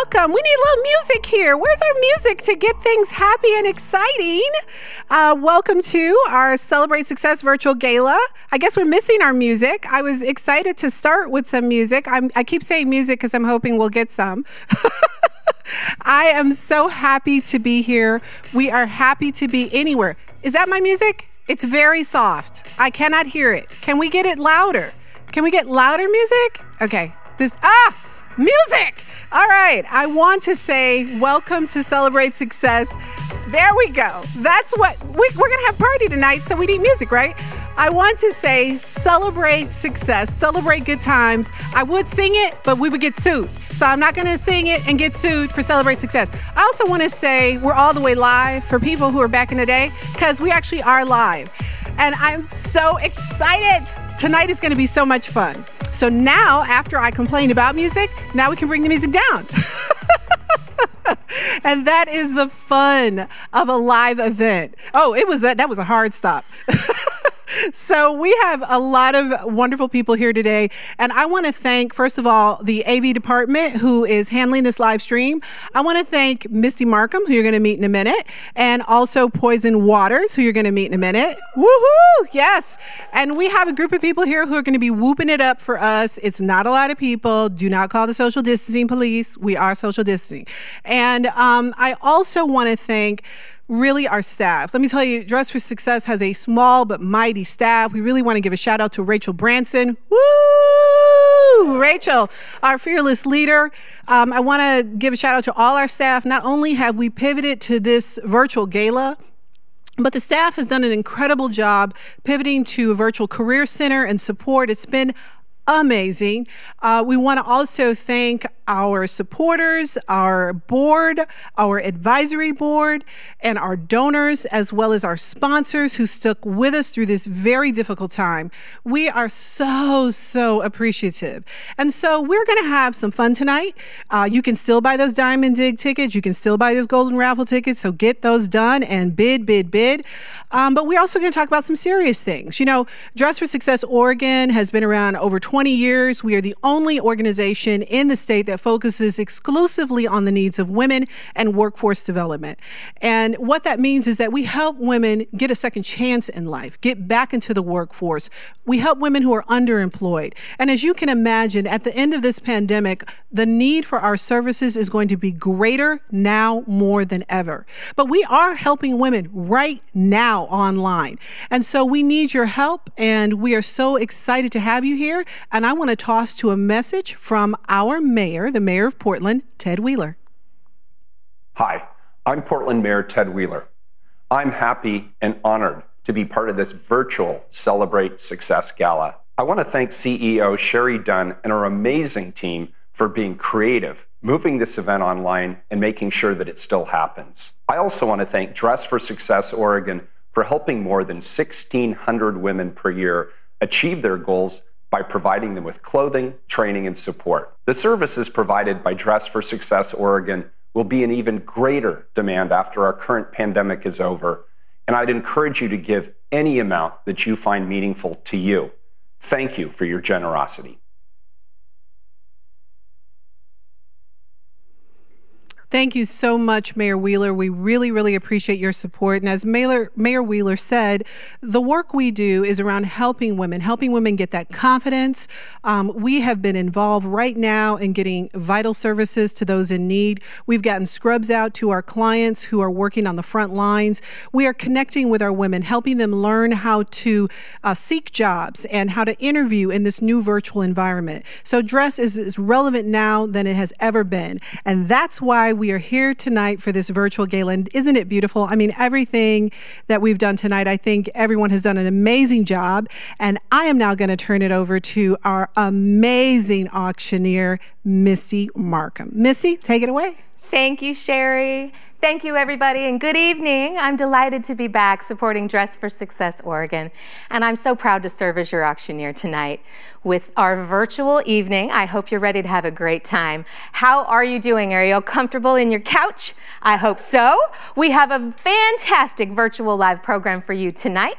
welcome. We need a little music here. Where's our music to get things happy and exciting? Welcome to our Celebrate Success virtual gala. I guess we're missing our music. I was excited to start with some music. I keep saying music because I'm hoping we'll get some. I am so happy to be here. We are happy to be anywhere. Is that my music? It's very soft. I cannot hear it. Can we get it louder? Can we get louder music? Okay. Music. All right. I want to say welcome to Celebrate Success. There we go. That's what we're going to have a party tonight, so we need music, right? I want to say celebrate success, celebrate good times. I would sing it, but we would get sued. So I'm not going to sing it and get sued for celebrate success. I also want to say we're all the way live for people who are back in the day, because we actually are live. And I'm so excited. Tonight is going to be so much fun. So now, after I complain about music, now we can bring the music down. And that is the fun of a live event. Oh, that was a hard stop. So we have a lot of wonderful people here today. And I want to thank, first of all, the AV department who is handling this live stream. I want to thank Misty Markham, who you're going to meet in a minute, and also Poison Waters, who you're going to meet in a minute. Woohoo! Yes. And we have a group of people here who are going to be whooping it up for us. It's not a lot of people. Do not call the social distancing police. We are social distancing. And I also want to thank really our staff. Let me tell you, Dress for Success has a small but mighty staff. We really want to give a shout out to Rachel Branson. Woo! Rachel, our fearless leader. I want to give a shout out to all our staff. Not only have we pivoted to this virtual gala, but the staff has done an incredible job pivoting to a virtual career center and support. It's been amazing. We want to also thank our supporters, our board, our advisory board, and our donors, as well as our sponsors who stuck with us through this very difficult time. We are so appreciative. And so we're going to have some fun tonight. You can still buy those Diamond Dig tickets. You can still buy those Golden Raffle tickets. So get those done and bid. But we're also going to talk about some serious things. You know, Dress for Success Oregon has been around over 20 years. We are the only organization in the state that focuses exclusively on the needs of women and workforce development. And what that means is that we help women get a second chance in life, get back into the workforce. We help women who are underemployed. And as you can imagine, at the end of this pandemic, the need for our services is going to be greater now more than ever. But we are helping women right now online. And so we need your help, and we are so excited to have you here. And I want to toss to a message from our mayor, the mayor of Portland, Ted Wheeler. Hi, I'm Portland Mayor Ted Wheeler. I'm happy and honored to be part of this virtual Celebrate Success Gala. I want to thank CEO Sherry Dunn and her amazing team for being creative, moving this event online, and making sure that it still happens. I also want to thank Dress for Success Oregon for helping more than 1,600 women per year achieve their goals by providing them with clothing, training, and support. The services provided by Dress for Success Oregon will be in even greater demand after our current pandemic is over, and I'd encourage you to give any amount that you find meaningful to you. Thank you for your generosity. Thank you so much, Mayor Wheeler. We really appreciate your support. And as Mayor Wheeler said, the work we do is around helping women get that confidence. We have been involved right now in getting vital services to those in need. We've gotten scrubs out to our clients who are working on the front lines. We are connecting with our women, helping them learn how to seek jobs and how to interview in this new virtual environment. So dress is relevant now than it has ever been. And that's why we are here tonight for this virtual gala. And isn't it beautiful? I mean, everything that we've done tonight, I think everyone has done an amazing job. And I am now going to turn it over to our amazing auctioneer, Misty Markham. Misty, take it away. Thank you, Sherry. Thank you, everybody, and good evening. I'm delighted to be back supporting Dress for Success Oregon, and I'm so proud to serve as your auctioneer tonight with our virtual evening. I hope you're ready to have a great time. How are you doing? Are you comfortable in your couch? I hope so. We have a fantastic virtual live program for you tonight.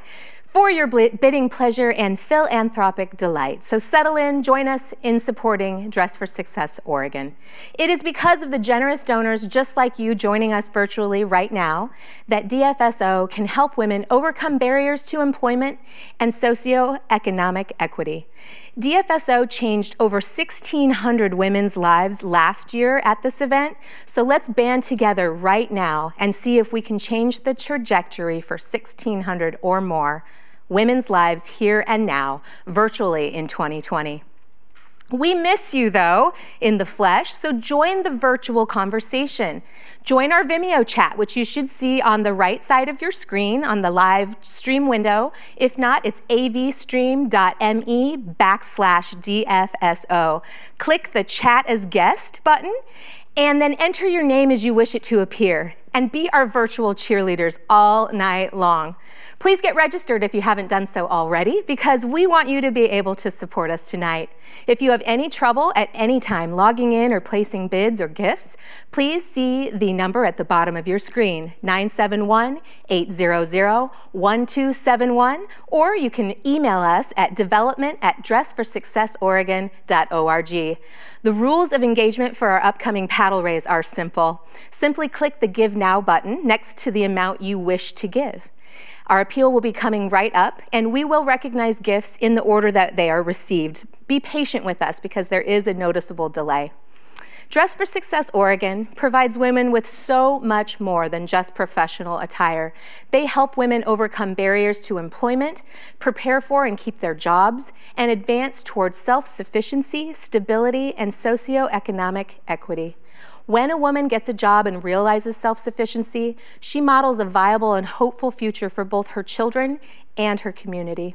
for your bidding pleasure and philanthropic delight. So settle in, join us in supporting Dress for Success Oregon. It is because of the generous donors just like you joining us virtually right now that DFSO can help women overcome barriers to employment and socioeconomic equity. DFSO changed over 1,600 women's lives last year at this event, so let's band together right now and see if we can change the trajectory for 1,600 or more women's lives here and now, virtually in 2020. We miss you, though, in the flesh, so join the virtual conversation. Join our Vimeo chat, which you should see on the right side of your screen on the live stream window. If not, it's avstream.me/DFSO. Click the Chat as Guest button, and then enter your name as you wish it to appear, and be our virtual cheerleaders all night long. Please get registered if you haven't done so already, because we want you to be able to support us tonight. If you have any trouble at any time logging in or placing bids or gifts, please see the number at the bottom of your screen, 971-800-1271, or you can email us at development@dressforsuccessoregon.org. The rules of engagement for our upcoming paddle raise are simple. Simply click the Give Now button next to the amount you wish to give. Our appeal will be coming right up, and we will recognize gifts in the order that they are received. Be patient with us because there is a noticeable delay. Dress for Success Oregon provides women with so much more than just professional attire. They help women overcome barriers to employment, prepare for and keep their jobs, and advance towards self-sufficiency, stability, and socioeconomic equity. When a woman gets a job and realizes self-sufficiency, she models a viable and hopeful future for both her children and her community.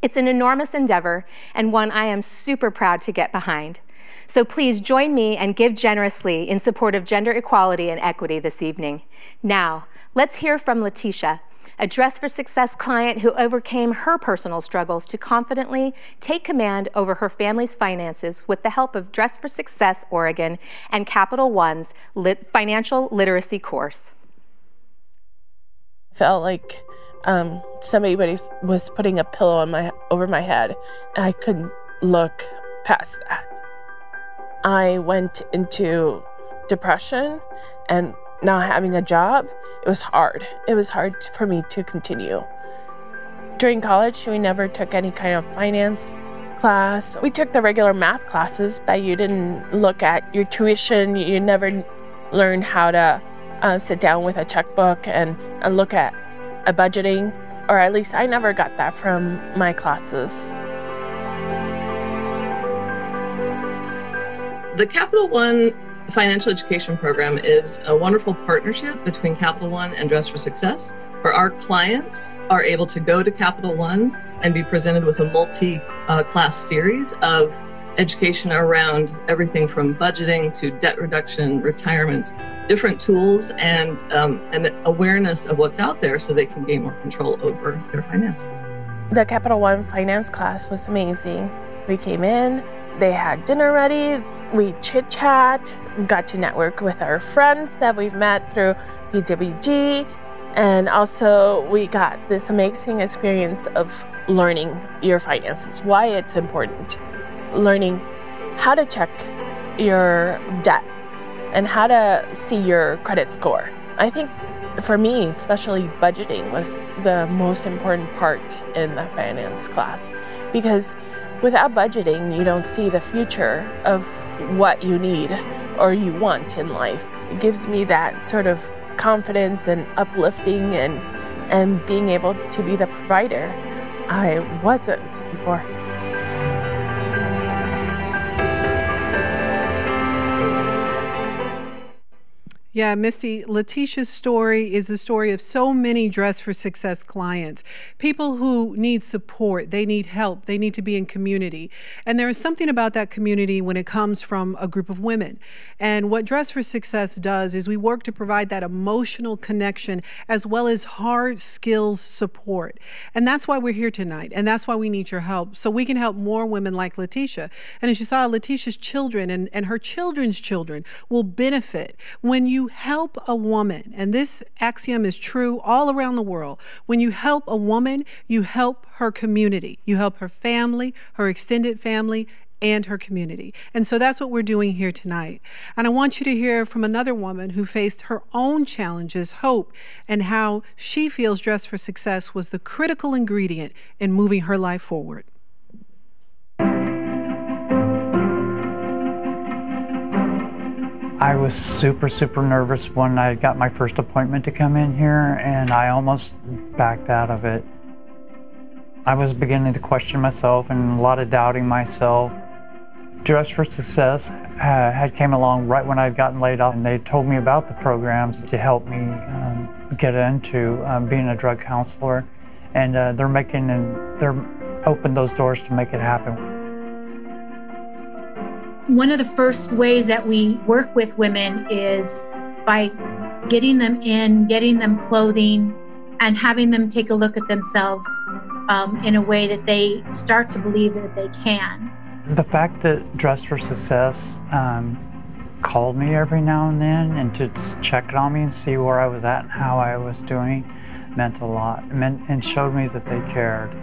It's an enormous endeavor and one I am super proud to get behind. So please join me and give generously in support of gender equality and equity this evening. Now, let's hear from Letitia, a Dress for Success client who overcame her personal struggles to confidently take command over her family's finances with the help of Dress for Success Oregon and Capital One's financial literacy course. I felt like somebody was putting a pillow on over my head, and I couldn't look past that. I went into depression, and not having a job, it was hard. It was hard for me to continue. During college, we never took any kind of finance class. We took the regular math classes, but you didn't look at your tuition. You never learned how to sit down with a checkbook and look at a budgeting, or at least I never got that from my classes. The Capital One Financial Education Program is a wonderful partnership between Capital One and Dress for Success, where our clients are able to go to Capital One and be presented with a multi-class series of education around everything from budgeting to debt reduction, retirement, different tools, and an awareness of what's out there so they can gain more control over their finances. The Capital One finance class was amazing. We came in, they had dinner ready, we chit-chat, got to network with our friends that we've met through PWG, and also we got this amazing experience of learning your finances, why it's important, learning how to check your debt and how to see your credit score. I think for me, especially budgeting was the most important part in the finance class, because without budgeting, you don't see the future of what you need or you want in life. It gives me that sort of confidence and uplifting and being able to be the provider I wasn't before. Yeah, Misty, Letitia's story is the story of so many Dress for Success clients, people who need support, they need help, they need to be in community. And there is something about that community when it comes from a group of women. And what Dress for Success does is we work to provide that emotional connection as well as hard skills support. And that's why we're here tonight. And that's why we need your help, so we can help more women like Letitia. And as you saw, Letitia's children and her children's children will benefit when you you help a woman, and this axiom is true all around the world, when you help a woman, you help her community. You help her family, her extended family, and her community. And so that's what we're doing here tonight. And I want you to hear from another woman who faced her own challenges, Hope, and how she feels Dress for Success was the critical ingredient in moving her life forward. I was super nervous when I got my first appointment to come in here, and I almost backed out of it. I was beginning to question myself and a lot of doubting myself. Dress for Success had came along right when I'd gotten laid off, and they told me about the programs to help me get into being a drug counselor, and they're opened those doors to make it happen. One of the first ways that we work with women is by getting them in, getting them clothing, and having them take a look at themselves in a way that they start to believe that they can. The fact that Dress for Success called me every now and then and to just check on me and see where I was at and how I was doing meant a lot, and showed me that they cared.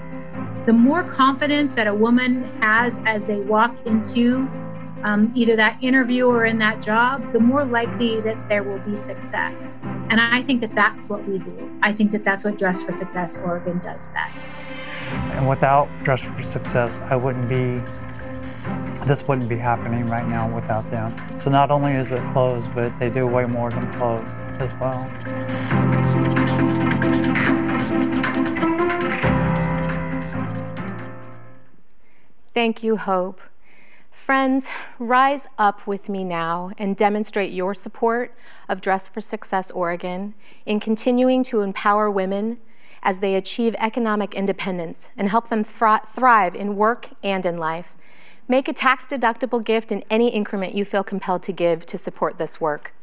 The more confidence that a woman has as they walk into either that interview or in that job, the more likely that there will be success. And I think that that's what we do. I think that that's what Dress for Success Oregon does best. And without Dress for Success, this wouldn't be happening right now without them. So not only is it clothes, but they do way more than clothes as well. Thank you, Hope. Friends, rise up with me now and demonstrate your support of Dress for Success Oregon in continuing to empower women as they achieve economic independence and help them thrive in work and in life. Make a tax-deductible gift in any increment you feel compelled to give to support this work.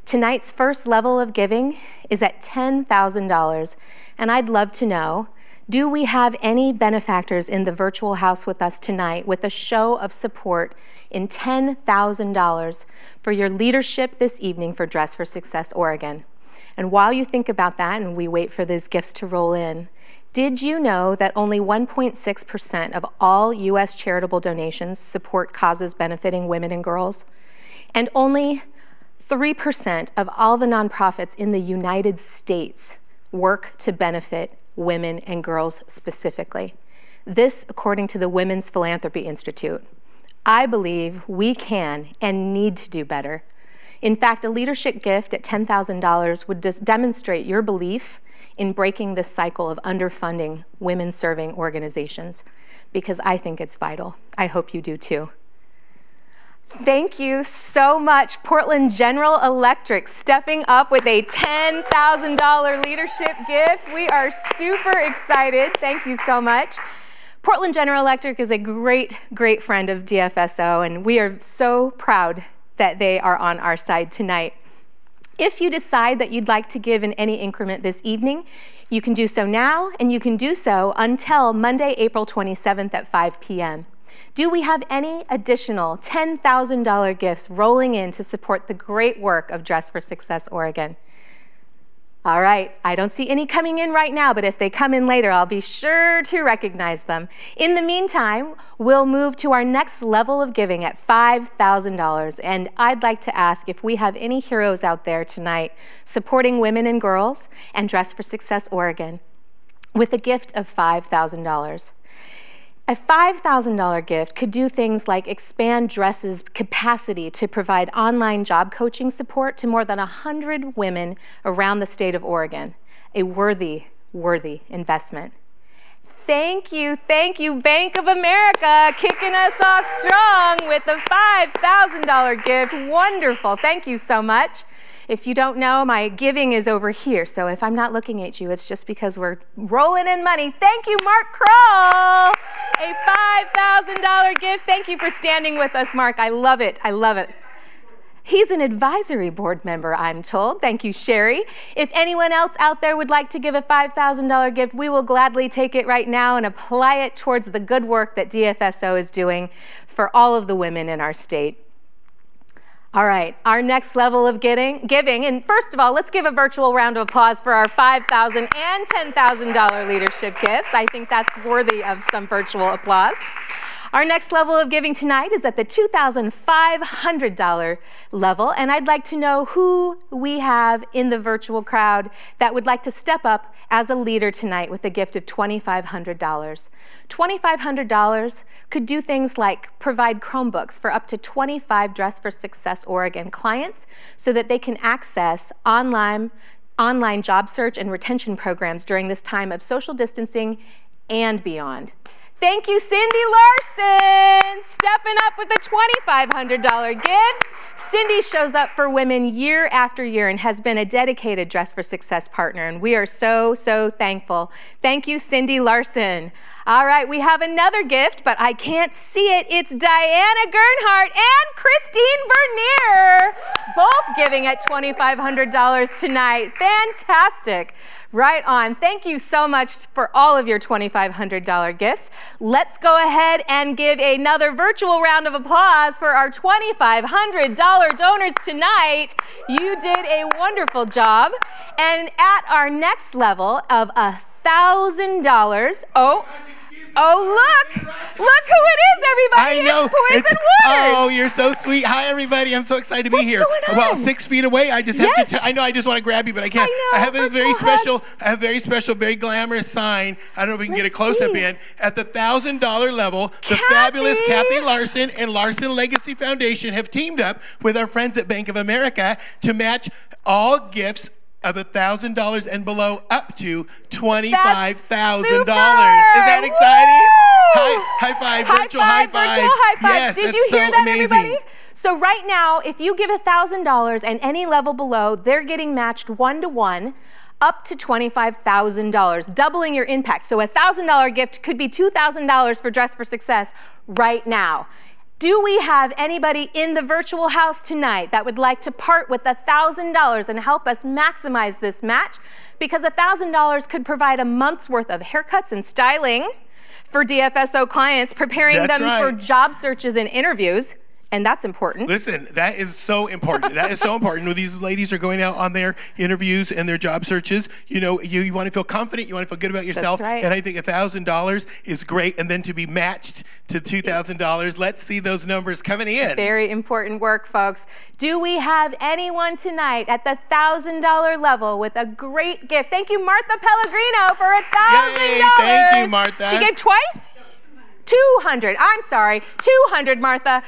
Tonight's first level of giving is at $10,000, and I'd love to know, do we have any benefactors in the virtual house with us tonight with a show of support in $10,000 for your leadership this evening for Dress for Success Oregon? And while you think about that and we wait for these gifts to roll in, did you know that only 1.6% of all U.S. charitable donations support causes benefiting women and girls? And only 3% of all the nonprofits in the United States work to benefit women and girls specifically. This, according to the Women's Philanthropy Institute. I believe we can and need to do better. In fact, a leadership gift at $10,000 would demonstrate your belief in breaking this cycle of underfunding women-serving organizations, because I think it's vital. I hope you do too. Thank you so much, Portland General Electric, stepping up with a $10,000 leadership gift. We are super excited. Thank you so much. Portland General Electric is a great, great friend of DFSO, and we are so proud that they are on our side tonight. If you decide that you'd like to give in any increment this evening, you can do so now, and you can do so until Monday, April 27th at 5 p.m. Do we have any additional $10,000 gifts rolling in to support the great work of Dress for Success Oregon? All right, I don't see any coming in right now, but if they come in later, I'll be sure to recognize them. In the meantime, we'll move to our next level of giving at $5,000. And I'd like to ask if we have any heroes out there tonight supporting women and girls and Dress for Success Oregon with a gift of $5,000. A $5,000 gift could do things like expand Dress's capacity to provide online job coaching support to more than 100 women around the state of Oregon. A worthy, worthy investment. Thank you, Bank of America, kicking us off strong with a $5,000 gift. Wonderful, thank you so much. If you don't know, my giving is over here, so if I'm not looking at you, it's just because we're rolling in money. Thank you, Mark Kroll, a $5,000 gift. Thank you for standing with us, Mark. I love it, I love it. He's an advisory board member, I'm told. Thank you, Sherry. If anyone else out there would like to give a $5,000 gift, we will gladly take it right now and apply it towards the good work that DFSO is doing for all of the women in our state. All right, our next level of giving, and first of all, let's give a virtual round of applause for our $5,000 and $10,000 leadership gifts. I think that's worthy of some virtual applause. Our next level of giving tonight is at the $2,500 level, and I'd like to know who we have in the virtual crowd that would like to step up as a leader tonight with a gift of $2,500. $2,500 could do things like provide Chromebooks for up to 25 Dress for Success Oregon clients so that they can access online job search and retention programs during this time of social distancing and beyond. Thank you, Cindy Larson, stepping up with a $2,500 gift. Cindy shows up for women year after year and has been a dedicated Dress for Success partner, and we are so, so thankful. Thank you, Cindy Larson. All right, we have another gift, but I can't see it. It's Diana Gernhardt and Christine Vernier, both giving at $2,500 tonight. Fantastic. Right on. Thank you so much for all of your $2,500 gifts. Let's go ahead and give another virtual round of applause for our $2,500 donors tonight. You did a wonderful job. And at our next level of $1,000, oh, look who it is, everybody. I know. It's Poison Waters. Oh, you're so sweet. Hi, everybody. I'm so excited to be here. What's going on? Well, 6 feet away. I just have to. I know. I just want to grab you, but I can't. I know, have a very special, very glamorous sign. I don't know if we can get a close-up in. At the $1,000 level, the fabulous Kathy Larson and Larson Legacy Foundation have teamed up with our friends at Bank of America to match all gifts of $1,000 and below up to $25,000. Is that exciting? High five, virtual high five. Yes, Did you hear that, everybody? So right now, if you give $1,000 and any level below, they're getting matched 1-to-1 up to $25,000, doubling your impact. So a $1,000 gift could be $2,000 for Dress for Success right now. Do we have anybody in the virtual house tonight that would like to part with $1,000 and help us maximize this match? Because $1,000 could provide a month's worth of haircuts and styling for DFSO clients, preparing them for job searches and interviews. And that's important. Listen, that is so important. That is so important. When these ladies are going out on their interviews and their job searches, you know, you want to feel confident, you want to feel good about yourself. That's right. And I think $1,000 is great. And then to be matched to $2,000, let's see those numbers coming in. Very important work, folks. Do we have anyone tonight at the $1,000 level with a great gift? Thank you, Martha Pellegrino, for $1,000. Thank you, Martha. She gave twice? 200. I'm sorry. 200, Martha.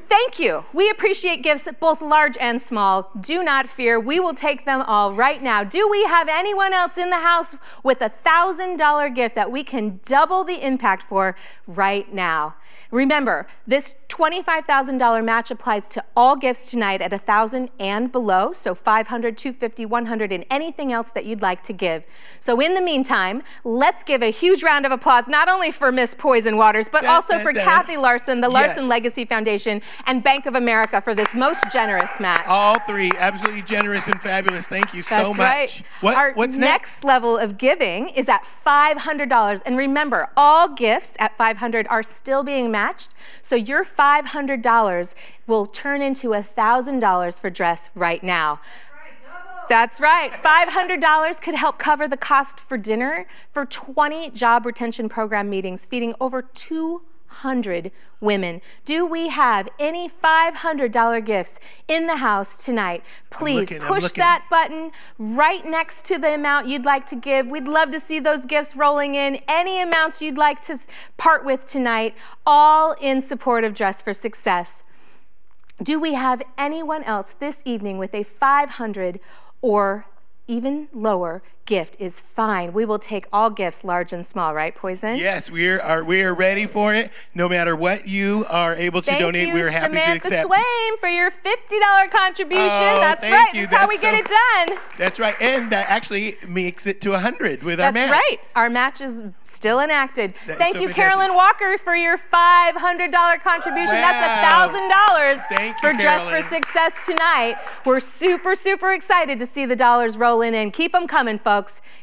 Thank you. We appreciate gifts both large and small. Do not fear. We will take them all right now. Do we have anyone else in the house with a $1,000 gift that we can double the impact for right now? Remember, this $25,000 match applies to all gifts tonight at $1,000 and below, so $500, $250, $100, and anything else that you'd like to give. So in the meantime, let's give a huge round of applause, not only for Miss Poison Waters, but also for Kathy Larson, the Larson Legacy Foundation, and Bank of America for this most generous match. All three, absolutely generous and fabulous. Thank you so much. Right. What's next level of giving is at $500. And remember, all gifts at $500 are still being matched. So your $500 will turn into $1,000 for Dress right now. That's right. $500 could help cover the cost for dinner for 20 job retention program meetings, feeding over 200 women. Do we have any $500 gifts in the house tonight? Please push that button right next to the amount you'd like to give. We'd love to see those gifts rolling in. Any amounts you'd like to part with tonight, all in support of Dress for Success. Do we have anyone else this evening with a $500 or even lower gift is fine. We will take all gifts, large and small, right, Poison? Yes, we are ready for it. No matter what you are able to donate, we are happy to accept. Thank you, Samantha Swain, for your $50 contribution. That's right. That's how we get it done. That's right. And that actually makes it to 100 with our match. That's right. Our match is still enacted. Thank you, Carolyn Walker, for your $500 contribution. Wow. That's $1,000 for Dress for Success tonight. We're super, super excited to see the dollars rolling in. Keep them coming, folks.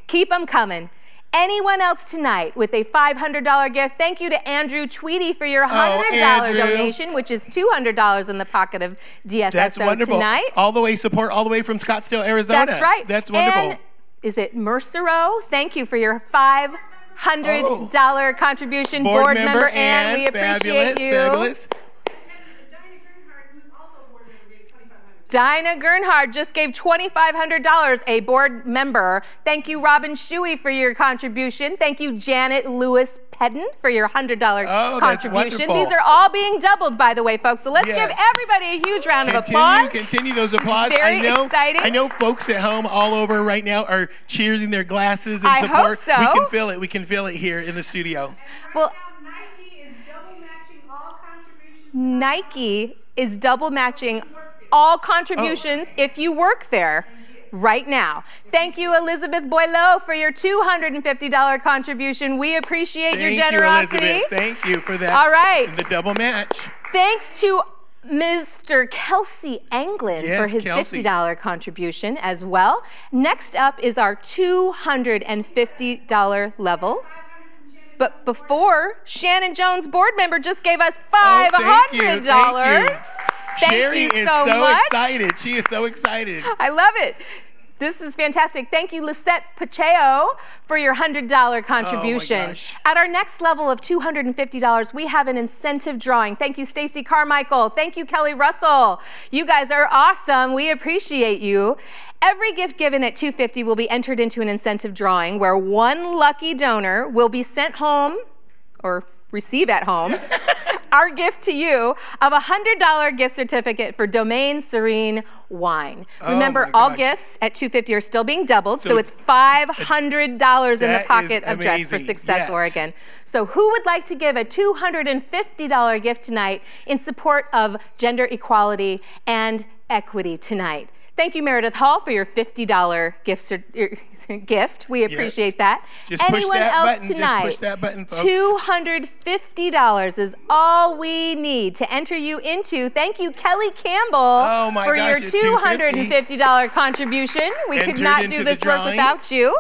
Keep them coming. Anyone else tonight with a $500 gift? Thank you to Andrew Tweedy for your $100 donation, which is $200 in the pocket of DFSO That's wonderful. tonight. All the way from Scottsdale, Arizona. That's right. That's wonderful. And is it Mercero? Thank you for your $500 contribution, board member Ann. We appreciate you. Fabulous. Dinah Gernhardt just gave $2,500, a board member. Thank you, Robin Shuey, for your contribution. Thank you, Janet Lewis Pedden, for your $100 contribution. These are all being doubled, by the way, folks. So let's give everybody a huge round of applause. Continue those applause. Very exciting. I know folks at home all over right now are cheering their glasses and support. I hope so. We can feel it. We can feel it here in the studio. Well, Nike is double matching all contributions. Nike is double matching all contributions if you work there right now. Thank you, Elizabeth Boileau, for your $250 contribution. We appreciate your generosity. Thank you, Elizabeth. Thank you for that. All right. The double match. Thanks to Mr. Kelsey Anglin for his $50 contribution as well. Next up is our $250 level. But before, Shannon Jones, board member, just gave us $500. Thank you. Thank Sherry you is so so much. excited. She is so excited. I love it. This is fantastic. Thank you, Lisette Pacheco, for your $100 contribution. Oh my gosh. At our next level of $250, we have an incentive drawing. Thank you, Stacy Carmichael. Thank you, Kelly Russell. You guys are awesome. We appreciate you. Every gift given at $250 will be entered into an incentive drawing where one lucky donor will be sent home or receive at home our gift to you of a $100 gift certificate for Domaine Serene Wine. Remember, all gifts at $250 are still being doubled, so it's $500 in the pocket of Dress for Success Oregon. So who would like to give a $250 gift tonight in support of gender equality and equity tonight? Thank you, Meredith Hall, for your $50 gift. We appreciate that. Anyone else tonight? Just push that button, folks. $250 is all we need to enter you into. Thank you, Kelly Campbell, for your $250 contribution. We could not do this work without you.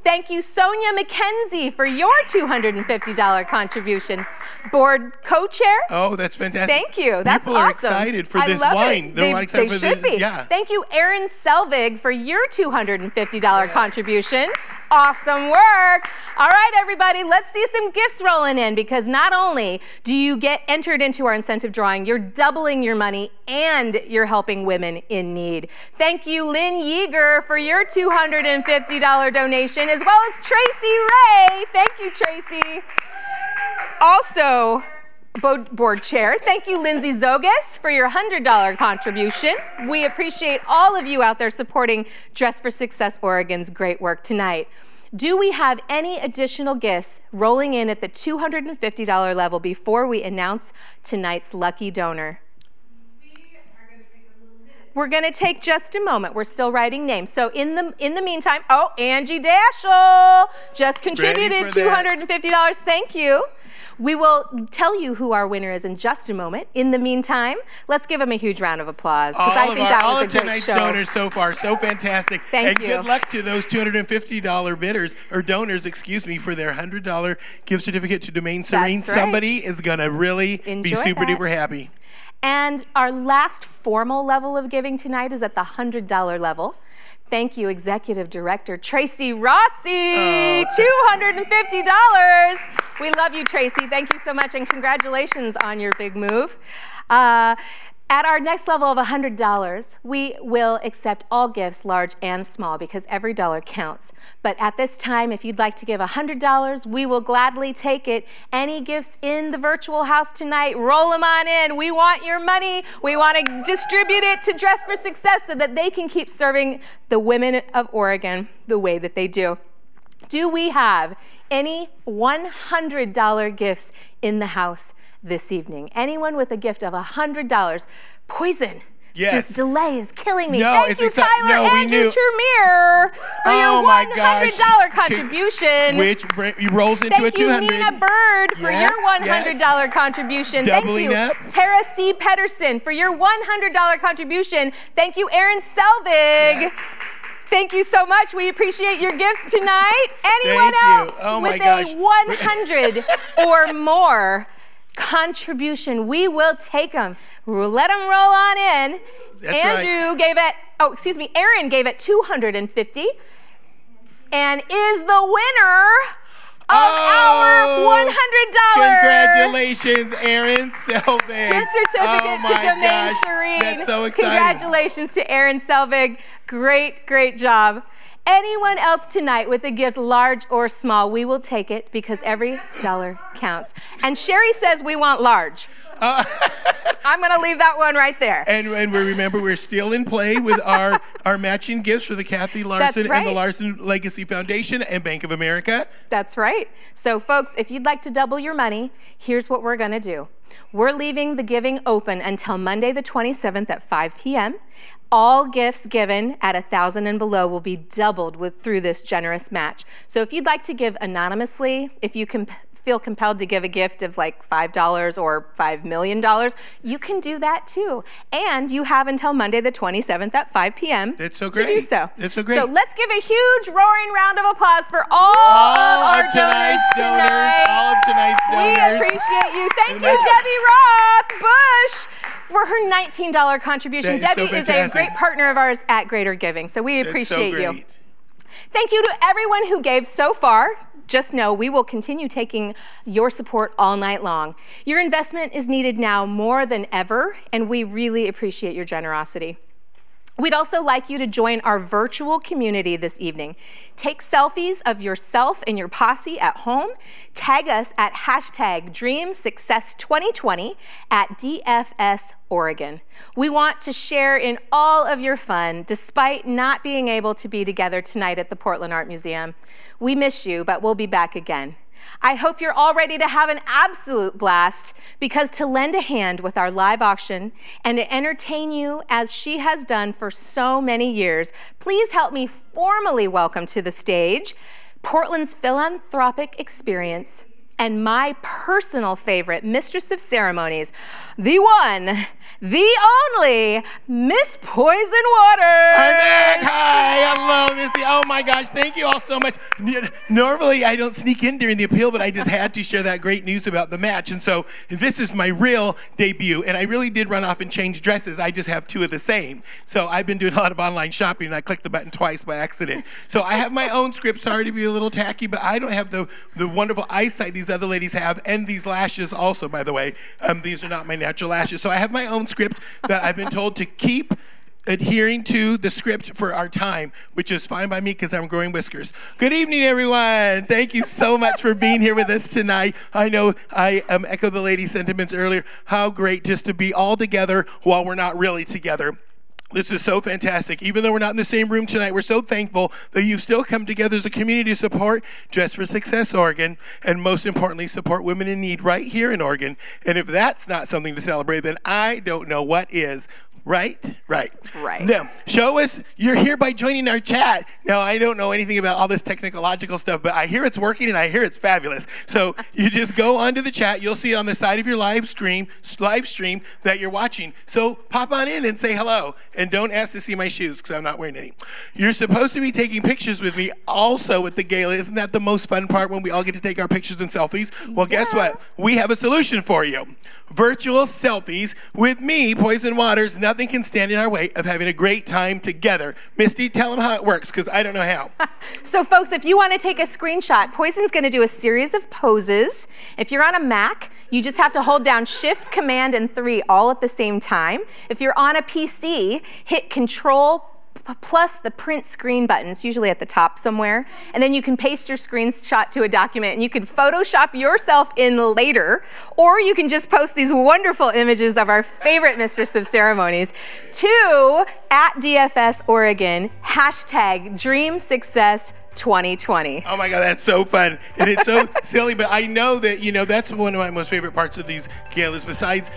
Thank you, Sonia McKenzie, for your $250 contribution. Board co-chair. Oh, that's fantastic. Thank you. That's People awesome. are excited for this wine. They should be. Yeah. Thank you, Erin Selvig, for your $250 contribution. Awesome work. All right, everybody, let's see some gifts rolling in, because not only do you get entered into our incentive drawing, you're doubling your money and you're helping women in need. Thank you, Lynn Yeager, for your $250 donation, as well as Tracy Ray. Thank you, Tracy. Also, board chair, thank you, Lindsay Zogas, for your $100 contribution. We appreciate all of you out there supporting Dress for Success Oregon's great work tonight. Do we have any additional gifts rolling in at the $250 level before we announce tonight's lucky donor? We're going to take just a moment. We're still writing names. So in the meantime, Angie Dashel just contributed $250. Thank you. We will tell you who our winner is in just a moment. In the meantime, let's give them a huge round of applause, because I think that was a great show. All of tonight's donors so far, so fantastic. Thank you. And good luck to those $250 bidders, or donors, excuse me, for their $100 gift certificate to Domaine Serene. That's right. Somebody is going to really be super duper happy. And our last formal level of giving tonight is at the $100 level. Thank you, Executive Director Tracy Rossi, $250. We love you, Tracy. Thank you so much, and congratulations on your big move. At our next level of $100, we will accept all gifts, large and small, because every dollar counts. But at this time, if you'd like to give $100, we will gladly take it. Any gifts in the virtual house tonight, roll them on in. We want your money. We want to distribute it to Dress for Success so that they can keep serving the women of Oregon the way that they do. Do we have any $100 gifts in the house this evening? Anyone with a gift of $100? Poison. Yes. This delay is killing me. No, Thank you, Tyler Andrew Tremere, for your $100 contribution. Which rolls into a $200. Thank you, Nina Bird, for your $100 contribution. Doubling Thank you, up. Tara C. Pedersen, for your $100 contribution. Thank you, Erin Selvig. Thank you so much. We appreciate your gifts tonight. Anyone Thank else you. Oh my with gosh. a 100 or more contribution, we will take them. Let them roll on in. That's Andrew gave it, Aaron gave it 250 and is the winner of our $100. Congratulations, Aaron Selvig. Gift certificate to Domain Serene. That's so exciting. Congratulations to Aaron Selvig. Great, great job. Anyone else tonight with a gift, large or small, we will take it because every dollar counts. And Sherry says we want large. I'm going to leave that one right there. And we remember, we're still in play with our matching gifts for the Kathy Larson and the Larson Legacy Foundation and Bank of America. That's right. So, folks, if you'd like to double your money, here's what we're going to do. We're leaving the giving open until Monday the 27th at 5 p.m. All gifts given at $1,000 and below will be doubled through this generous match. So if you'd like to give anonymously, if you can feel compelled to give a gift of like $5 or $5 million, you can do that too. And you have until Monday the 27th at 5 p.m. That's so great. to do so. That's so great. So let's give a huge roaring round of applause for all of our donors tonight. All of tonight's donors. We appreciate you. Thank you, Debbie Roth Bush, for her $19 contribution. That Debbie is so is a fantastic. great partner of ours at Greater Giving, so we appreciate That's so you. great. Thank you to everyone who gave so far. Just know we will continue taking your support all night long. Your investment is needed now more than ever, and we really appreciate your generosity. We'd also like you to join our virtual community this evening. Take selfies of yourself and your posse at home. Tag us at #DreamSuccess2020 at DFS Oregon. We want to share in all of your fun, despite not being able to be together tonight at the Portland Art Museum. We miss you, but we'll be back again. I hope you're all ready to have an absolute blast, because to lend a hand with our live auction and to entertain you as she has done for so many years, please help me formally welcome to the stage Portland's philanthropic experience and my personal favorite mistress of ceremonies, the one, the only, Miss Poison Waters. I'm back. Hi. Hello, Missy. Oh my gosh. Thank you all so much. Normally, I don't sneak in during the appeal, but I just had to share that great news about the match. And so this is my real debut. And I really did run off and change dresses. I just have two of the same. So I've been doing a lot of online shopping, and I clicked the button twice by accident. So I have my own script. Sorry to be a little tacky, but I don't have the wonderful eyesight these other ladies have, and these lashes also, by the way. These are not my natural lashes. So I have my own script that I've been told to keep adhering to the script for our time, which is fine by me because I'm growing whiskers. Good evening, everyone. Thank you so much for being here with us tonight. I know I echo the ladies' sentiments earlier. How great just to be all together while we're not really together. This is so fantastic. Even though we're not in the same room tonight, we're so thankful that you've still come together as a community to support Dress for Success Oregon, and most importantly, support women in need right here in Oregon. And if that's not something to celebrate, then I don't know what is. Right? Right. Now, show us you're here by joining our chat. Now, I don't know anything about all this technological stuff, but I hear it's working and I hear it's fabulous. So you just go onto the chat. You'll see it on the side of your live stream that you're watching. So pop on in and say hello. And don't ask to see my shoes because I'm not wearing any. You're supposed to be taking pictures with me also at the gala. Isn't that the most fun part, when we all get to take our pictures and selfies? Well, guess what? We have a solution for you. Virtual selfies with me, Poison Waters. Nothing can stand in our way of having a great time together. Misty, tell them how it works, because I don't know how. So, folks, if you want to take a screenshot, Poison's going to do a series of poses. If you're on a Mac, you just have to hold down Shift, Command, and 3 all at the same time. If you're on a PC, hit Control plus the print screen button. It's usually at the top somewhere. And then you can paste your screenshot to a document, and you can Photoshop yourself in later, or you can just post these wonderful images of our favorite mistress of ceremonies to @DFS Oregon, #DreamSuccess 2020. Oh my God, that's so fun. And it's so silly, but I know that, that's one of my most favorite parts of these galas, besides,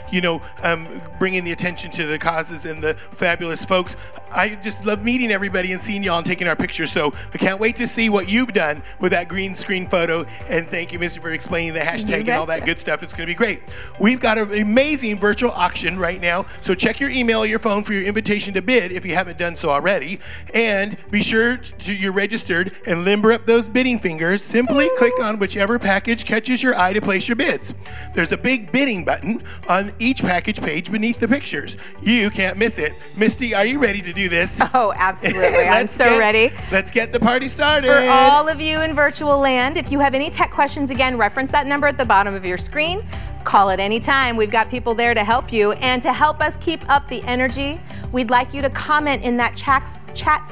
bringing the attention to the causes and the fabulous folks. I just love meeting everybody and seeing y'all and taking our pictures. So I can't wait to see what you've done with that green screen photo. And thank you, Missy, for explaining the hashtag and all that good stuff. It's going to be great. We've got an amazing virtual auction right now. So check your email or your phone for your invitation to bid if you haven't done so already. And be sure you're registered and limber up those bidding fingers. Simply click on whichever package catches your eye to place your bids. There's a big bidding button on each package page beneath the pictures. You can't miss it. Misty, are you ready to do this? Oh, absolutely. I'm so ready. Let's get the party started. For all of you in virtual land, if you have any tech questions, again, reference that number at the bottom of your screen. Call at any time. We've got people there to help you. And to help us keep up the energy, we'd like you to comment in that chat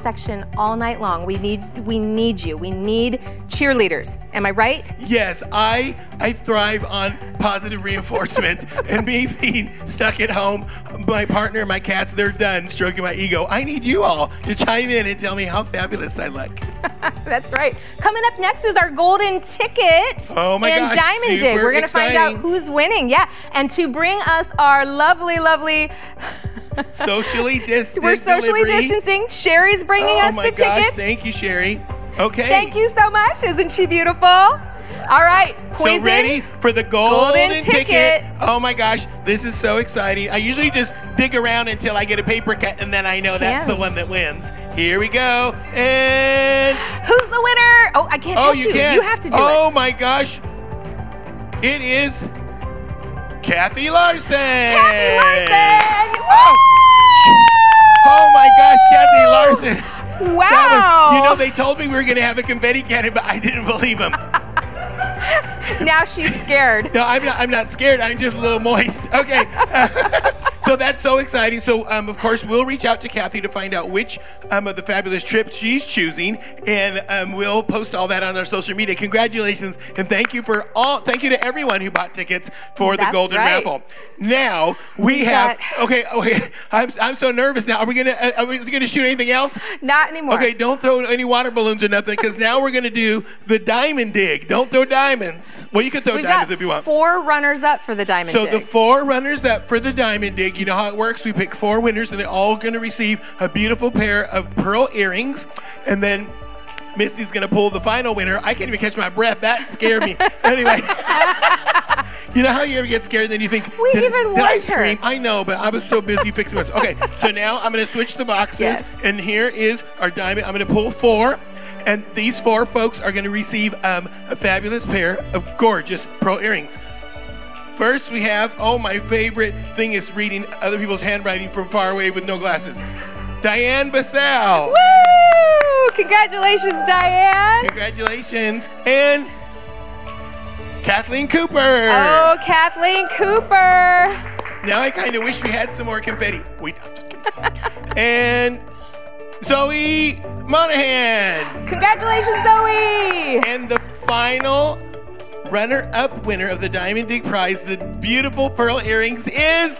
section all night long. We need you. We need cheerleaders. Am I right? Yes, I thrive on positive reinforcement. And me being stuck at home, my partner, my cats, they're done stroking my ego. I need you all to chime in and tell me how fabulous I look. That's right. Coming up next is our golden ticket and Diamond Dig. We're going to find out who's winning. Yeah, and to bring us our lovely socially distanced we're socially distancing. Sherry's bringing us the tickets. Oh my gosh, thank you, Sherry. Okay. Thank you so much. Isn't she beautiful? All right, Poison. So ready for the golden ticket. Oh my gosh, this is so exciting. I usually just dig around until I get a paper cut, and then I know that's the one that wins. Here we go, and... Who's the winner? Oh, I can't touch you. You have to do it. Oh my gosh. It is Kathy Larson. Kathy Larson! Oh my gosh, Kathy Larson. Wow. That was, they told me we were going to have a confetti cannon, but I didn't believe them. Now she's scared. No, I'm not scared. I'm just a little moist. Okay. So that's so exciting. So, of course, we'll reach out to Kathy to find out which of the fabulous trips she's choosing, and we'll post all that on our social media. Congratulations, and thank you to everyone who bought tickets for the Golden Raffle. Now we have. Okay. I'm so nervous now. Are we gonna shoot anything else? Not anymore. Okay, don't throw any water balloons or nothing, because now we're gonna do the Diamond Dig. Don't throw diamonds. Well, you can throw diamonds if you want. 4 runners up for the Diamond Dig. So the 4 runners up for the Diamond Dig. You know how it works. We pick 4 winners, and they're all going to receive a beautiful pair of pearl earrings. And then Missy's going to pull the final winner. I can't even catch my breath. That scared me. Anyway. You know how you ever get scared and then you think, did I scream? I know, but I was so busy fixing myself. Okay, so now I'm going to switch the boxes. Yes. And here is our diamond. I'm going to pull 4. And these 4 folks are going to receive a fabulous pair of gorgeous pearl earrings. First, we have, my favorite thing is reading other people's handwriting from far away with no glasses. Diane Bassell. Woo! Congratulations, Diane. Congratulations. And Kathleen Cooper. Oh, Kathleen Cooper. Now I kind of wish we had some more confetti. Wait, I'm just kidding. And Zoe Monahan. Congratulations, Zoe. And the final runner-up winner of the Diamond Dig Prize, the beautiful pearl earrings, is...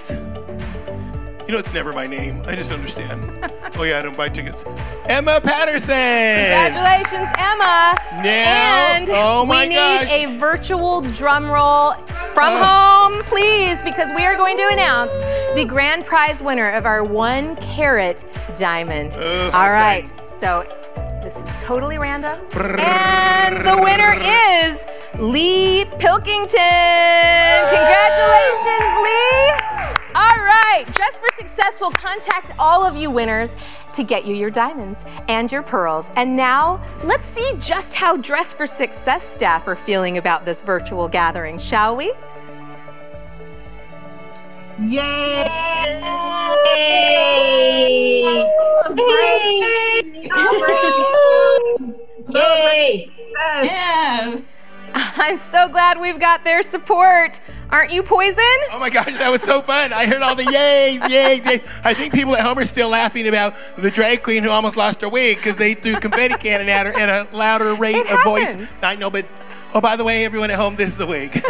it's never my name. I just understand. Oh, yeah, I don't buy tickets. Emma Patterson. Congratulations, Emma. Now, and we need a virtual drum roll from home, please, because we are going to announce the grand prize winner of our 1-carat diamond. All right, so this is totally random. And the winner is Lee Pilkington. Congratulations, Lee. All right, Dress for Success will contact all of you winners to get you your diamonds and your pearls. And now, let's see just how Dress for Success staff are feeling about this virtual gathering, shall we? Yay! Yay! Yeah. I'm so glad we've got their support. Aren't you, Poison? Oh my gosh, that was so fun. I heard all the yays, yays, yays. I think people at home are still laughing about the drag queen who almost lost her wig because they threw confetti cannon at her at a louder rate of voice. I know, but Oh, by the way, everyone at home, this is the wig.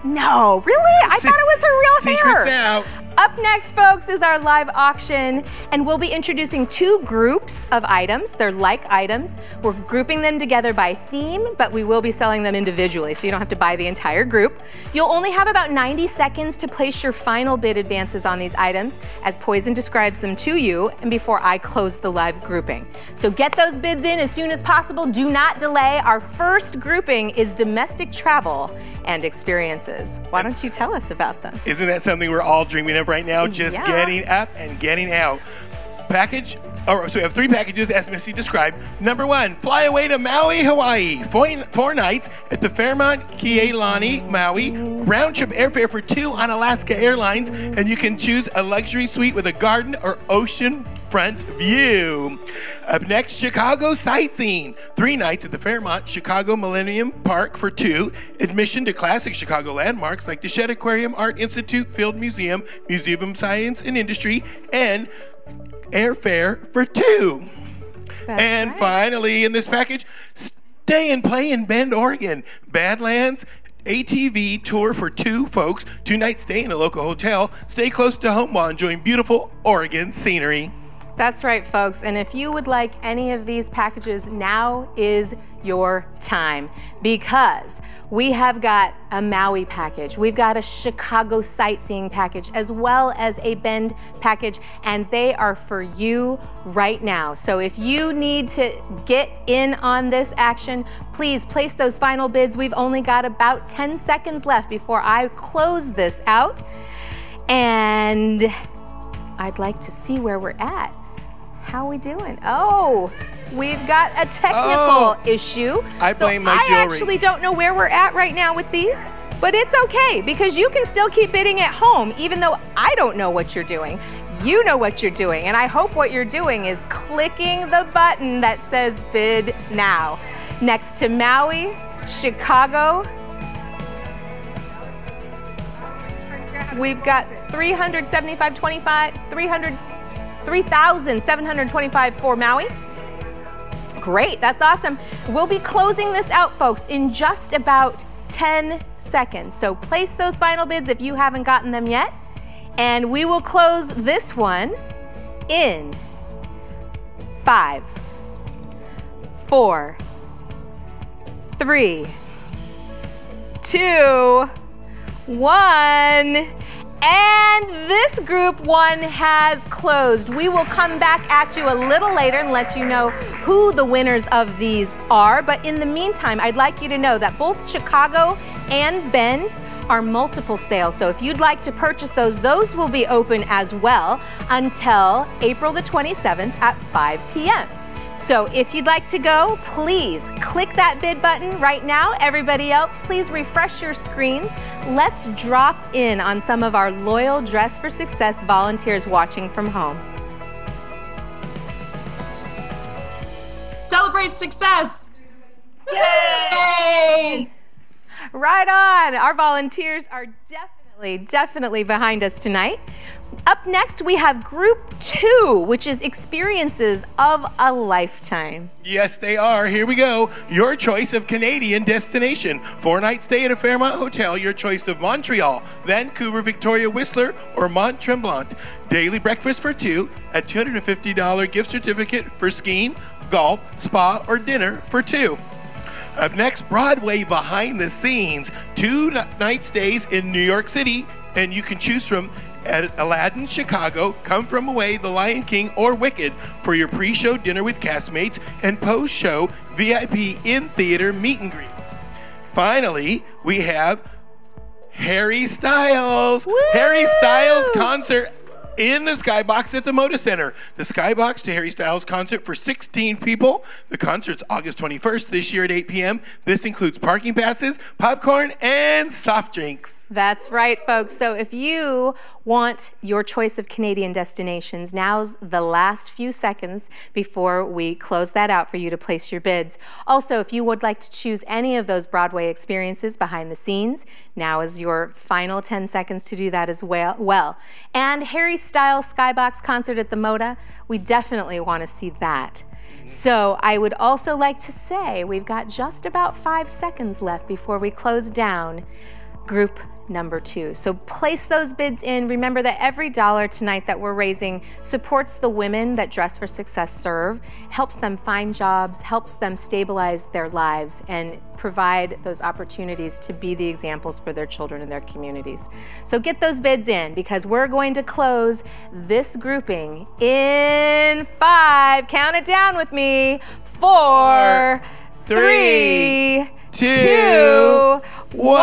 No, really? I thought it was her real hair. Secrets out. Up next, folks, is our live auction, and we'll be introducing two groups of items. They're like items. We're grouping them together by theme, but we will be selling them individually, so you don't have to buy the entire group. You'll only have about 90 seconds to place your final bid advances on these items as Poison describes them to you and before I close the live grouping. So get those bids in as soon as possible. Do not delay. Our first grouping is domestic travel and experiences. Why don't you tell us about them? Isn't that something we're all dreaming of right now? Just getting up and getting out. So we have 3 packages as Missy described. Number 1, fly away to Maui, Hawaii. 4 nights at the Fairmont Kealani, Maui. Round trip airfare for 2 on Alaska Airlines. And you can choose a luxury suite with a garden or ocean front view. Up next, Chicago Sightseeing. 3 nights at the Fairmont Chicago Millennium Park for 2. Admission to classic Chicago landmarks like the Shedd Aquarium, Art Institute, Field Museum, Museum of Science and Industry, and airfare for 2. And finally, in this package, stay and play in Bend, Oregon. Badlands ATV tour for 2 folks. 2 nights stay in a local hotel. Stay close to home while enjoying beautiful Oregon scenery. That's right, folks. And if you would like any of these packages, now is your time, because we have got a Maui package, we've got a Chicago sightseeing package, as well as a Bend package, and they are for you right now. So if you need to get in on this action, please place those final bids. We've only got about 10 seconds left before I close this out, and I'd like to see where we're at. How are we doing? Oh, we've got a technical issue. I blame my jewelry. I actually don't know where we're at right now with these, but it's okay because you can still keep bidding at home, even though I don't know what you're doing. You know what you're doing, and I hope what you're doing is clicking the button that says bid now. Next to Maui, Chicago, we've got 3,725 for Maui. Great, that's awesome. We'll be closing this out, folks, in just about 10 seconds. So place those final bids if you haven't gotten them yet. And we will close this one in 5, 4, 3, 2, 1. And this group 1 has closed. We will come back at you a little later and let you know who the winners of these are. But in the meantime, I'd like you to know that both Chicago and Bend are multiple sales. So if you'd like to purchase those will be open as well until April the 27th at 5 p.m. So if you'd like to go, please click that bid button right now. Everybody else, please refresh your screens. Let's drop in on some of our loyal Dress for Success volunteers watching from home. Celebrate success! Yay! Right on. Our volunteers are definitely behind us tonight. Up next, we have Group 2, which is experiences of a lifetime. Yes, they are. Here we go. Your choice of Canadian destination. 4-night stay at a Fairmont hotel. Your choice of Montreal, Vancouver, Victoria, Whistler, or Mont Tremblant. Daily breakfast for 2. A $250 gift certificate for skiing, golf, spa, or dinner for 2. Up next, Broadway behind the scenes. 2-night stays in New York City, and you can choose from at Aladdin, Chicago, Come From Away, The Lion King, or Wicked for your pre-show dinner with castmates and post-show VIP in-theater meet and greets. Finally, we have Harry Styles. Woo! Harry Styles concert in the Skybox at the Moda Center. The Skybox to Harry Styles concert for 16 people. The concert's August 21st this year at 8 p.m. This includes parking passes, popcorn, and soft drinks. That's right, folks. So if you want your choice of Canadian destinations, now's the last few seconds before we close that out for you to place your bids. Also, if you would like to choose any of those Broadway experiences behind the scenes, now is your final 10 seconds to do that as well. And Harry Styles Skybox concert at the Moda, we definitely want to see that. So I would also like to say we've got just about 5 seconds left before we close down group number 2. So place those bids in. Remember that every dollar tonight that we're raising supports the women that Dress for Success serve, helps them find jobs, helps them stabilize their lives, and provide those opportunities to be the examples for their children and their communities. So get those bids in, because we're going to close this grouping in 5. Count it down with me. 4, 3, 2, 1,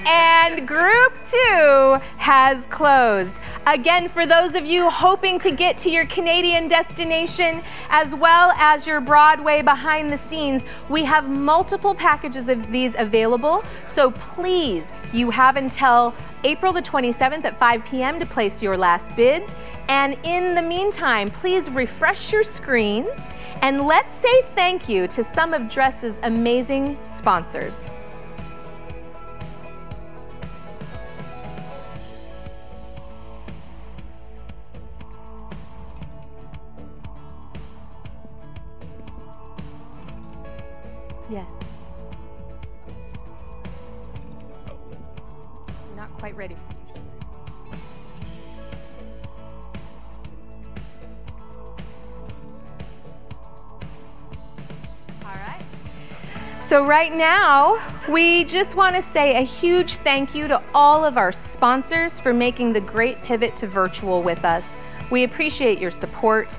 and group 2 has closed. Again, for those of you hoping to get to your Canadian destination as well as your Broadway behind the scenes, we have multiple packages of these available. So please, you have until April the 27th at 5 p.m. to place your last bids. And in the meantime, please refresh your screens and let's say thank you to some of Dress's amazing sponsors. Yes. Not quite ready. All right. So right now, we just want to say a huge thank you to all of our sponsors for making the great pivot to virtual with us. We appreciate your support.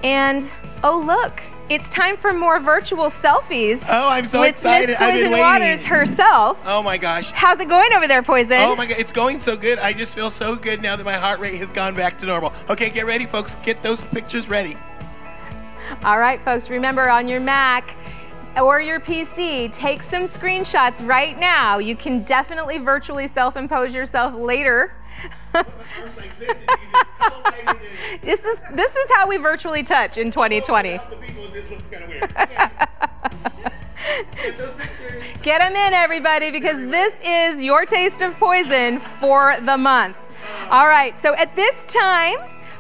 And oh look, it's time for more virtual selfies. Oh, I'm so excited. With I've Miss been Poison waiting. Waters herself. Oh my gosh. How's it going over there, Poison? Oh my God, it's going so good. I just feel so good now that my heart rate has gone back to normal. Okay, get ready, folks. Get those pictures ready. All right, folks, remember on your Mac or your PC, take some screenshots right now. You can definitely virtually self-impose yourself later. This is how we virtually touch in 2020. Get them in, everybody, because this is your taste of poison for the month. All right, so at this time,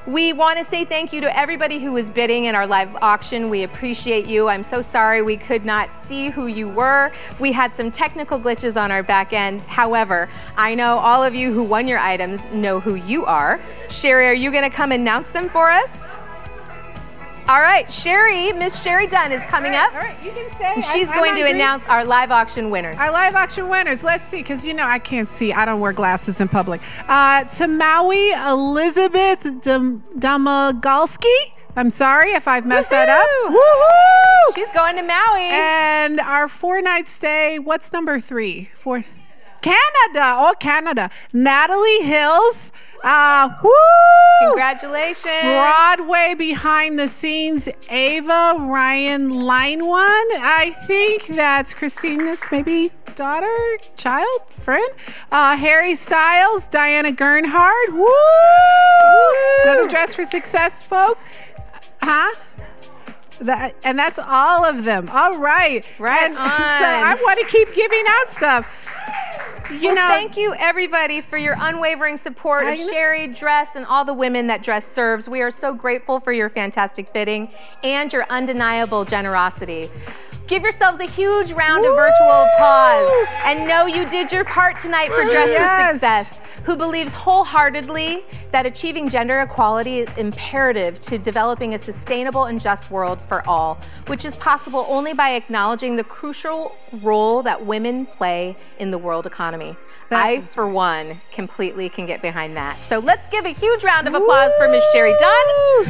we want to say thank you to everybody who was bidding in our live auction. We appreciate you. I'm so sorry we could not see who you were. We had some technical glitches on our back end. However, I know all of you who won your items know who you are. Sherry, are you going to come announce them for us? All right, Sherry, Miss Sherry Dunn is coming up. All right, you can say. She's going to announce our live auction winners. Our live auction winners. Let's see, because you know I can't see. I don't wear glasses in public. To Maui, Elizabeth Damagalski. I'm sorry if I've messed that up. Woohoo! She's going to Maui. And our 4-night stay. What's number 3? Canada. Oh, Canada. Natalie Hills. Woo! Congratulations. Broadway behind the scenes, Ava Ryan Line One. I think that's Christina's maybe daughter, child, friend. Harry Styles, Diana Gernhardt. Woo! Go to Dress for Success, folk. Huh? And that's all of them. All right. Right on. So I want to keep giving out stuff. You know, thank you everybody for your unwavering support of Sherry, Dress, and all the women that Dress serves. We are so grateful for your fantastic bidding and your undeniable generosity. Give yourselves a huge round of virtual applause and know you did your part tonight for Dress for Success, who believes wholeheartedly that achieving gender equality is imperative to developing a sustainable and just world for all, which is possible only by acknowledging the crucial role that women play in the world economy. I, for one, completely can get behind that. So let's give a huge round of applause for Miss Sherry Dunn,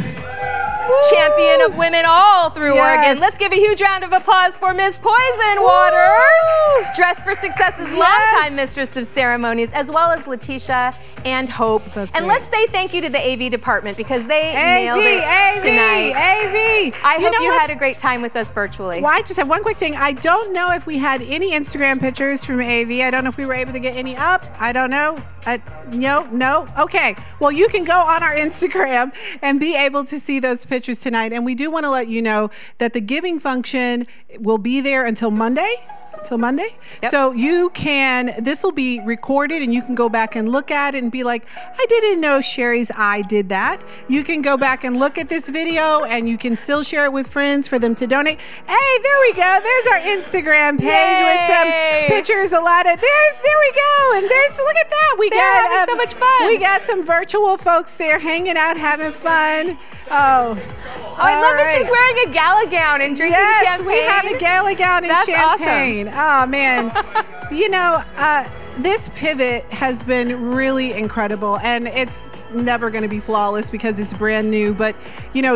champion of women all through Oregon. Let's give a huge round of applause for Miss Poison Waters, Dress for Success's longtime mistress of ceremonies, as well as Letitia and Hope. And let's say thank you to the AV department because they nailed it tonight. I hope you had a great time with us virtually. Well, I just have one quick thing. I don't know if we had any Instagram pictures from AV. I don't know if we were able to get any up. I don't know. No. Okay. Well, you can go on our Instagram and be able to see those pictures tonight. And we do want to let you know that the giving function will be there until Monday. Till Monday? Yep. So you can, this will be recorded and you can go back and look at it and be like, I didn't know Sherry's eye did that. You can go back and look at this video and you can still share it with friends for them to donate. Hey, there we go. There's our Instagram page with some pictures. There we go. And look at that. We got having so much fun. We got some virtual folks there hanging out, having fun. Oh, I love that she's wearing a gala gown and drinking champagne. Yes, we have a gala gown and champagne. Awesome. Oh, man. This pivot has been really incredible, and it's never going to be flawless because it's brand new. But,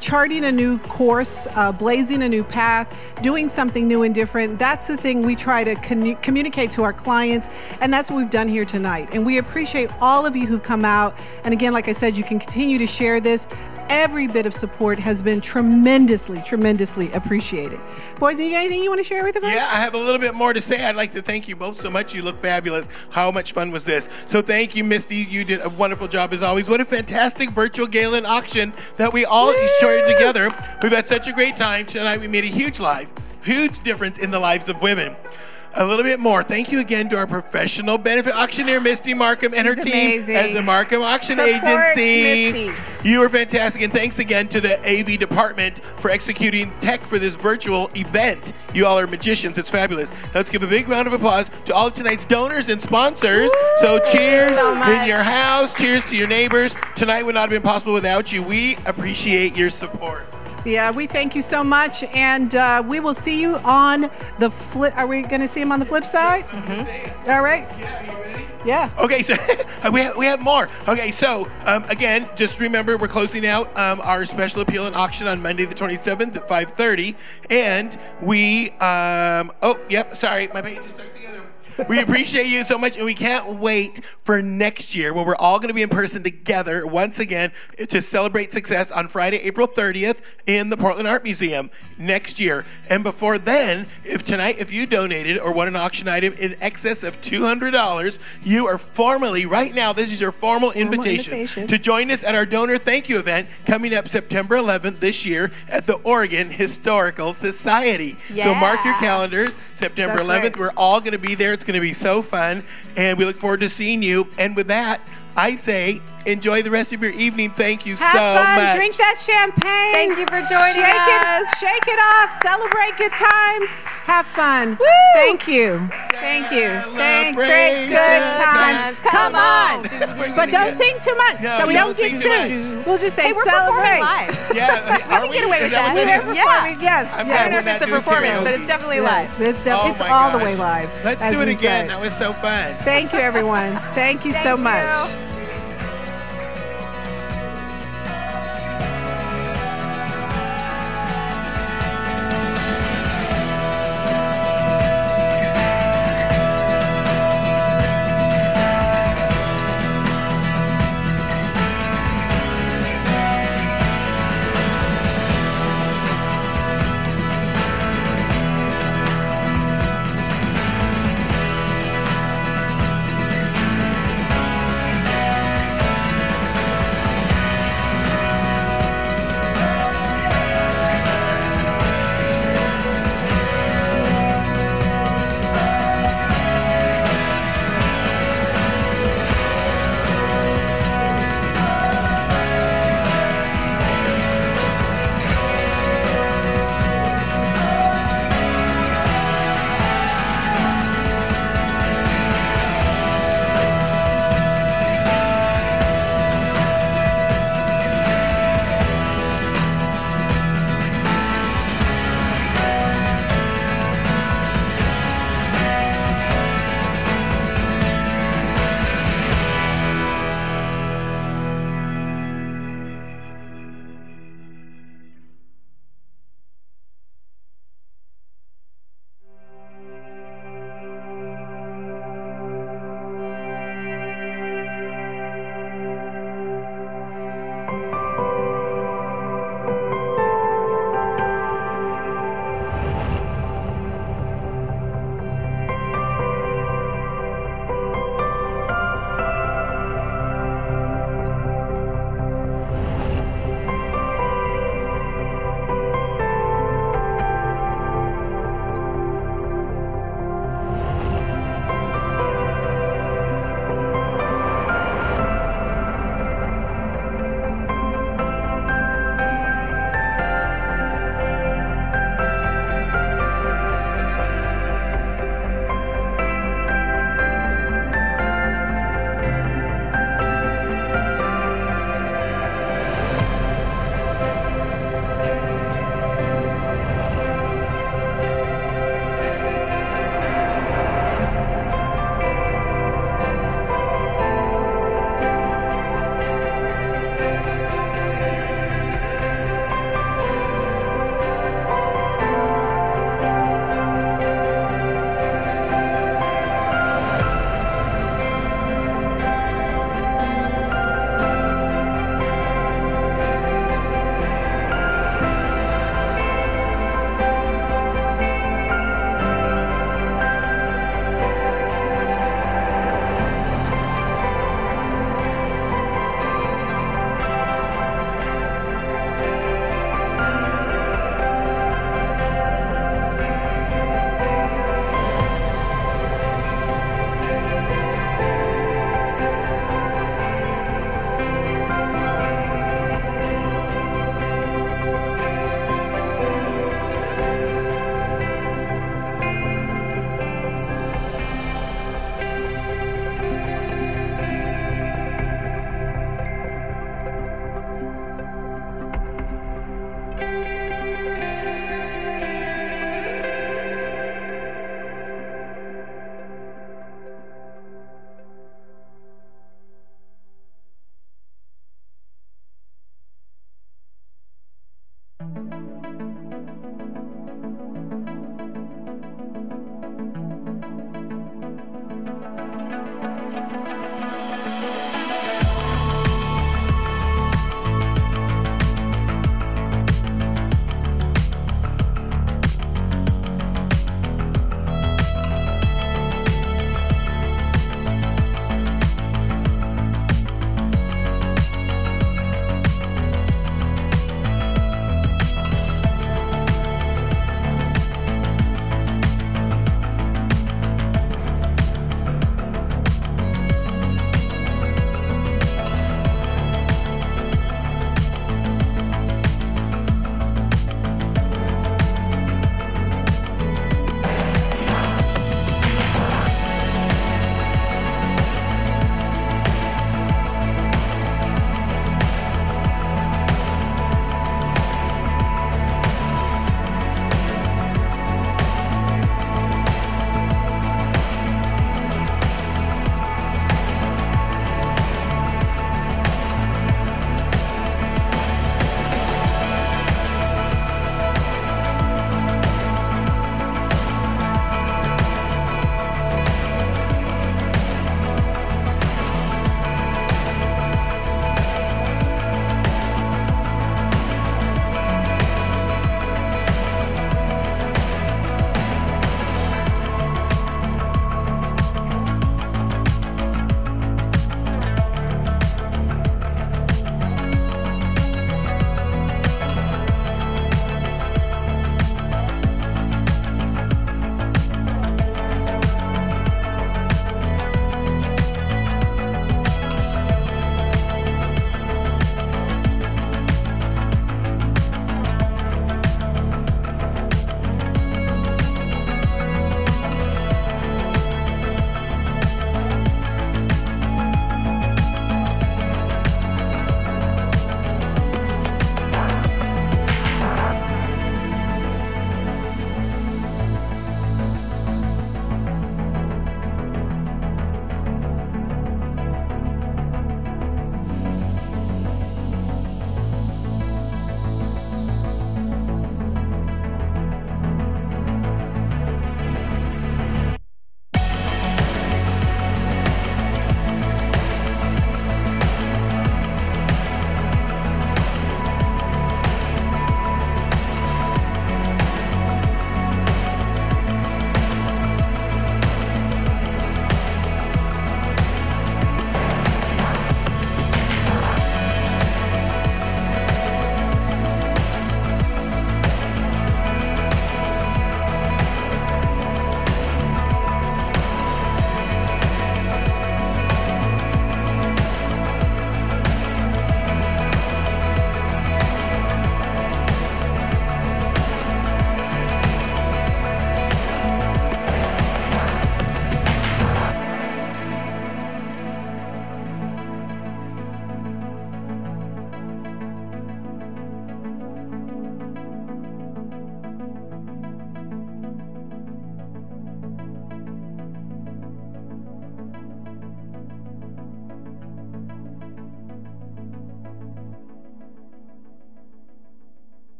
charting a new course, blazing a new path, doing something new and different, that's the thing we try to communicate to our clients, and that's what we've done here tonight. And we appreciate all of you who've come out. And again, like I said, you can continue to share this. Every bit of support has been tremendously, tremendously appreciated. Boys, you got anything you want to share with us? Yeah, I have a little bit more to say. I'd like to thank you both so much. You look fabulous. How much fun was this? So thank you, Misty. You did a wonderful job as always. What a fantastic virtual gala and auction that we all shared together. We've had such a great time tonight. We made a huge difference in the lives of women. A little bit more. Thank you again to our professional benefit auctioneer, Misty Markham, and her team at the Markham Auction Agency. Misty. You were fantastic. And thanks again to the AV department for executing tech for this virtual event. You all are magicians. It's fabulous. Let's give a big round of applause to all of tonight's donors and sponsors. So cheers in your house. Cheers to your neighbors. Tonight would not have been possible without you. We appreciate your support. Yeah, we thank you so much, and we will see you on the flip. Are we going to see him on the flip side? Mm-hmm. All right. Yeah, are you ready? Yeah. Okay, so we have more. Okay, so again, just remember we're closing out our special appeal and auction on Monday the 27th at 5:30, and we sorry, my page is stuck together. We appreciate you so much, and we can't wait for next year when we're all going to be in person together once again to celebrate success on Friday, April 30th in the Portland Art Museum next year. And before then, if you donated or won an auction item in excess of $200, you are formally, right now, this is your formal invitation to join us at our donor thank you event coming up September 11th this year at the Oregon Historical Society. Yeah. So mark your calendars. September 11th, right. We're all going to be there. It's going to be so fun, and we look forward to seeing you. And with that, I say enjoy the rest of your evening. Thank you Have so fun. much. Drink that champagne. Thank you for joining us. Shake it off. Celebrate good times. Have fun. Woo! Thank you. Thank you. Thanks. Great good times. Come on. But don't sing too much No, so we don't get don't sing too sued. We'll just say Hey, we're celebrate. performing live. Yeah, We can get away with that. Yes. I'm I don't glad know we're if not it's a doing performance, but karaoke. it's definitely Yes, live. it's my all the gosh. way live. Let's as do it we again. say. That was so fun. Thank you, everyone. Thank you so Thank much. you.